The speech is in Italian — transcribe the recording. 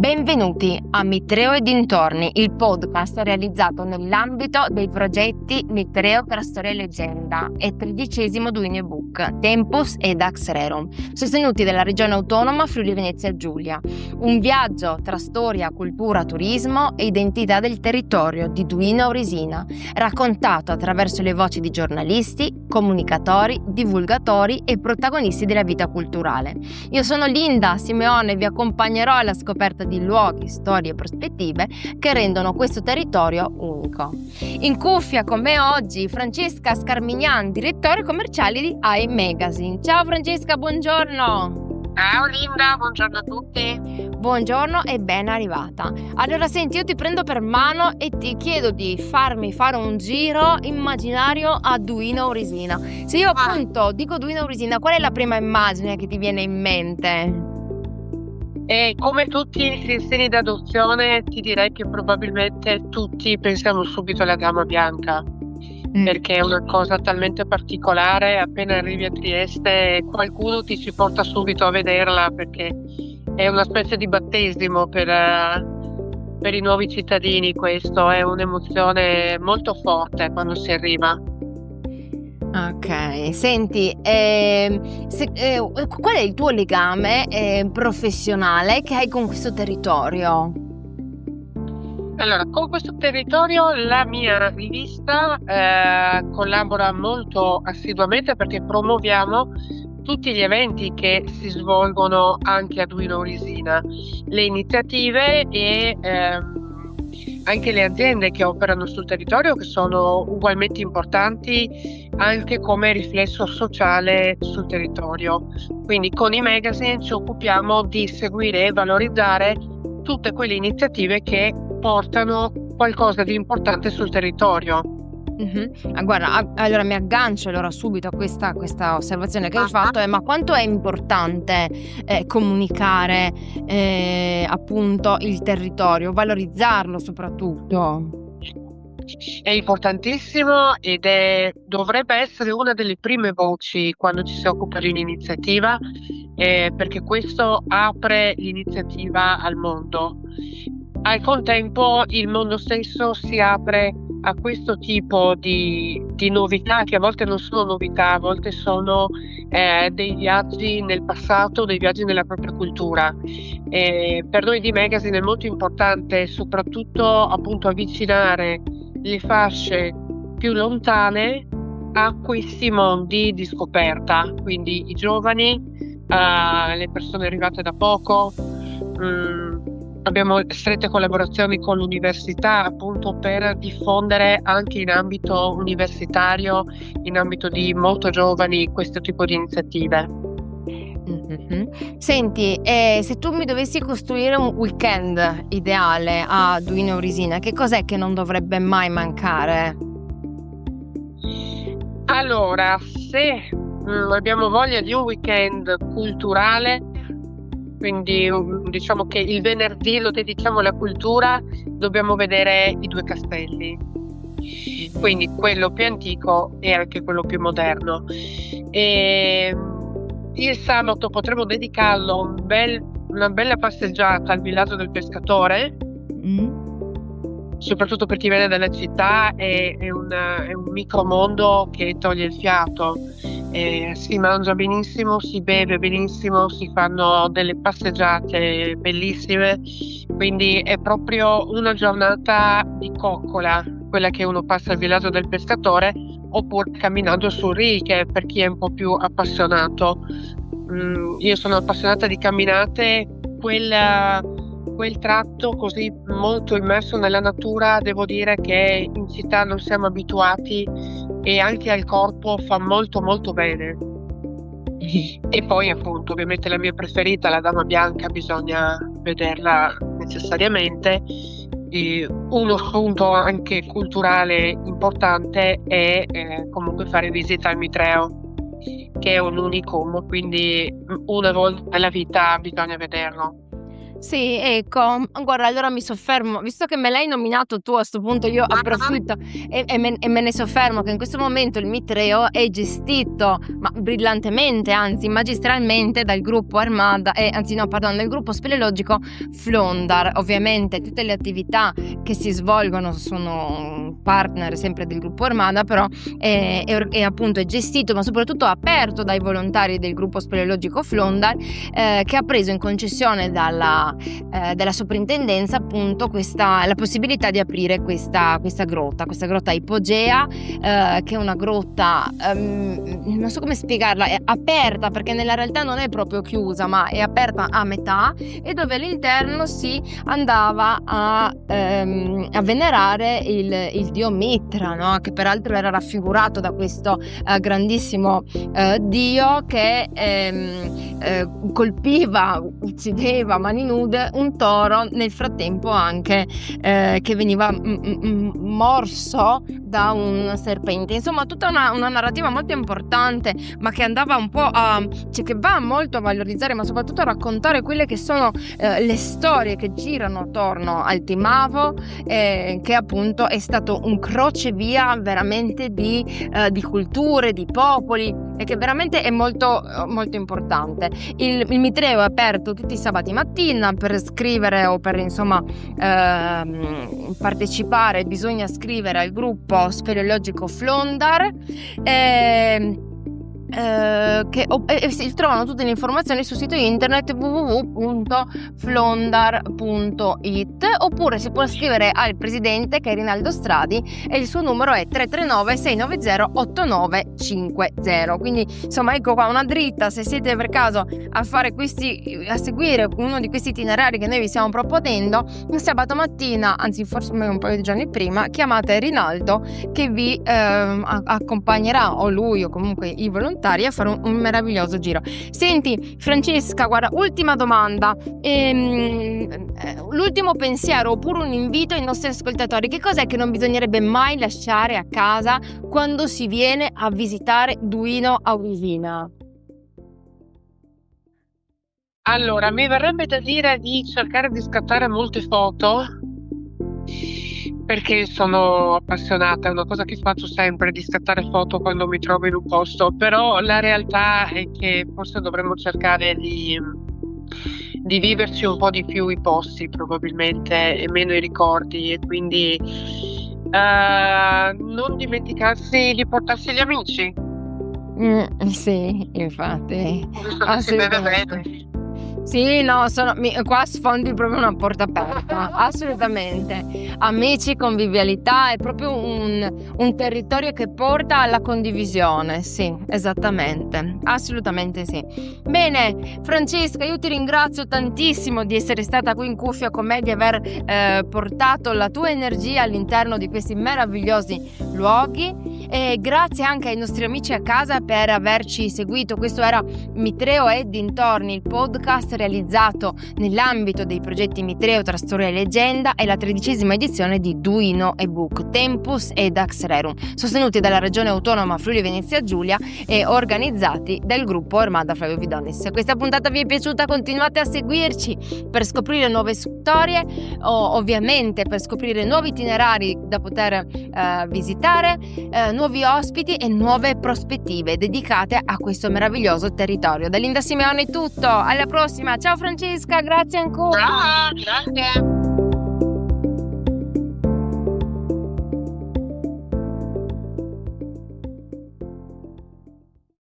Benvenuti a Mitreo e dintorni, il podcast realizzato nell'ambito dei progetti Mitreo per Storia e Leggenda e 13° Duino Ebook, Tempus e Dax Rerum, sostenuti dalla Regione Autonoma Friuli Venezia Giulia. Un viaggio tra storia, cultura, turismo e identità del territorio di Duino Aurisina, raccontato attraverso le voci di giornalisti, comunicatori, divulgatori e protagonisti della vita culturale. Io sono Linda Simeone e vi accompagnerò alla scoperta di luoghi, storie e prospettive che rendono questo territorio unico. In cuffia con me oggi Francesca Scarmignan, direttore commerciale di AI Magazine. Ciao Francesca, buongiorno. Ciao Linda, buongiorno a tutti. Buongiorno e ben arrivata. Allora senti, io ti prendo per mano e ti chiedo di farmi fare un giro immaginario a Duino Aurisina. Se io appunto dico Duino Aurisina, qual è la prima immagine che ti viene in mente? E come tutti i cristiani d'adozione ti direi che probabilmente tutti pensiamo subito alla Dama Bianca, perché è una cosa talmente particolare. Appena arrivi a Trieste qualcuno ti ci porta subito a vederla, perché è una specie di battesimo per i nuovi cittadini. Questo è un'emozione molto forte quando si arriva. Ok, senti, qual è il tuo legame professionale che hai con questo territorio? Allora, con questo territorio la mia rivista collabora molto assiduamente, perché promuoviamo tutti gli eventi che si svolgono anche a Duino Aurisina, le iniziative e anche le aziende che operano sul territorio, che sono ugualmente importanti anche come riflesso sociale sul territorio. Quindi con i magazine ci occupiamo di seguire e valorizzare tutte quelle iniziative che portano qualcosa di importante sul territorio. Guarda, allora mi aggancio subito a questa osservazione che hai fatto, ma quanto è importante comunicare appunto il territorio, valorizzarlo soprattutto? È importantissimo ed dovrebbe essere una delle prime voci quando ci si occupa di un'iniziativa, perché questo apre l'iniziativa al mondo. Al contempo il mondo stesso si apre a questo tipo di novità, che a volte non sono novità, a volte sono dei viaggi nel passato, dei viaggi nella propria cultura. Per noi di Magazine è molto importante soprattutto appunto avvicinare le fasce più lontane a questi mondi di scoperta, quindi i giovani, le persone arrivate da poco. Abbiamo strette collaborazioni con l'università appunto per diffondere anche in ambito universitario, in ambito di molto giovani, questo tipo di iniziative. Senti, se tu mi dovessi costruire un weekend ideale a Duino Aurisina, che cos'è che non dovrebbe mai mancare? Allora, se abbiamo voglia di un weekend culturale, quindi diciamo che il venerdì lo dedichiamo alla cultura, dobbiamo vedere i due castelli, quindi quello più antico e anche quello più moderno. E il sabato potremo dedicarlo a una bella passeggiata al villaggio del pescatore, soprattutto per chi viene dalla città. È un micromondo che toglie il fiato. Si mangia benissimo, si beve benissimo, si fanno delle passeggiate bellissime, quindi è proprio una giornata di coccola quella che uno passa al villaggio del pescatore, oppure camminando sul Ri, per chi è un po' più appassionato. Io sono appassionata di camminate, quel tratto così molto immerso nella natura, devo dire che in città non siamo abituati e anche al corpo fa molto molto bene. E poi appunto ovviamente la mia preferita, la Dama Bianca, bisogna vederla necessariamente. E uno spunto anche culturale importante è comunque fare visita al Mitreo, che è un unicum, quindi una volta nella vita bisogna vederlo. Sì, ecco, guarda, allora mi soffermo, visto che me l'hai nominato tu, a sto punto io approfitto e me ne soffermo che in questo momento il Mitreo è gestito, ma brillantemente, anzi magistralmente, dal gruppo Armada, dal gruppo speleologico Flondar. Ovviamente tutte le attività che si svolgono sono partner sempre del gruppo Armada, però è appunto è gestito, ma soprattutto aperto dai volontari del gruppo speleologico Flondar, che ha preso in concessione dalla soprintendenza appunto la possibilità di aprire questa grotta ipogea, che è una grotta, non so come spiegarla, è aperta perché nella realtà non è proprio chiusa, ma è aperta a metà, e dove all'interno si andava a venerare il dio Mitra, no? Che peraltro era raffigurato da questo grandissimo dio che colpiva, uccideva a mani nude un toro, nel frattempo anche che veniva morso da un serpente. Insomma, tutta una narrativa molto importante, ma che andava un po' che va molto a valorizzare, ma soprattutto a raccontare quelle che sono le storie che girano attorno al Timavo, che appunto è stato un crocevia veramente di culture, di popoli, e che veramente è molto molto importante. Il Mitreo è aperto tutti i sabati mattina. Per scrivere o per partecipare bisogna scrivere al gruppo speleologico Flondar, si trovano tutte le informazioni sul sito internet www.flondar.it, oppure si può scrivere al presidente, che è Rinaldo Stradi, e il suo numero è 339 690 8950. Quindi insomma, ecco qua una dritta se siete per caso a seguire uno di questi itinerari che noi vi stiamo proponendo. Sabato mattina, anzi forse un paio di giorni prima, chiamate Rinaldo che vi accompagnerà, o lui o comunque i volontari, a fare un meraviglioso giro. Senti Francesca, guarda, ultima domanda, l'ultimo pensiero oppure un invito ai nostri ascoltatori: che cos'è che non bisognerebbe mai lasciare a casa quando si viene a visitare Duino Augusina? Allora, mi verrebbe da dire di cercare di scattare molte foto, perché sono appassionata, è una cosa che faccio sempre, di scattare foto quando mi trovo in un posto, però la realtà è che forse dovremmo cercare di viverci un po' di più i posti, probabilmente, e meno i ricordi, e quindi non dimenticarsi di portarsi gli amici. Sì, infatti, Visto che si beve bene. Sì, no, qua sfondi proprio una porta aperta, assolutamente. Amici, convivialità, è proprio un territorio che porta alla condivisione, sì, esattamente, assolutamente sì. Bene, Francesca, io ti ringrazio tantissimo di essere stata qui in cuffia con me, di aver portato la tua energia all'interno di questi meravigliosi luoghi, e grazie anche ai nostri amici a casa per averci seguito. Questo era Mitreo e dintorni, il podcast realizzato nell'ambito dei progetti Mitreo tra storia e leggenda, e la 13ª edizione di Duino ebook Tempus ed Dax Rerum, sostenuti dalla Regione Autonoma Friuli Venezia Giulia e organizzati dal gruppo Armada Flavio Vidonis. Se questa puntata vi è piaciuta, continuate a seguirci per scoprire nuove storie, o ovviamente per scoprire nuovi itinerari da poter visitare, nuovi ospiti e nuove prospettive dedicate a questo meraviglioso territorio. Da Linda Simeone è tutto, alla prossima, ciao Francesca, grazie ancora. Ciao, grazie.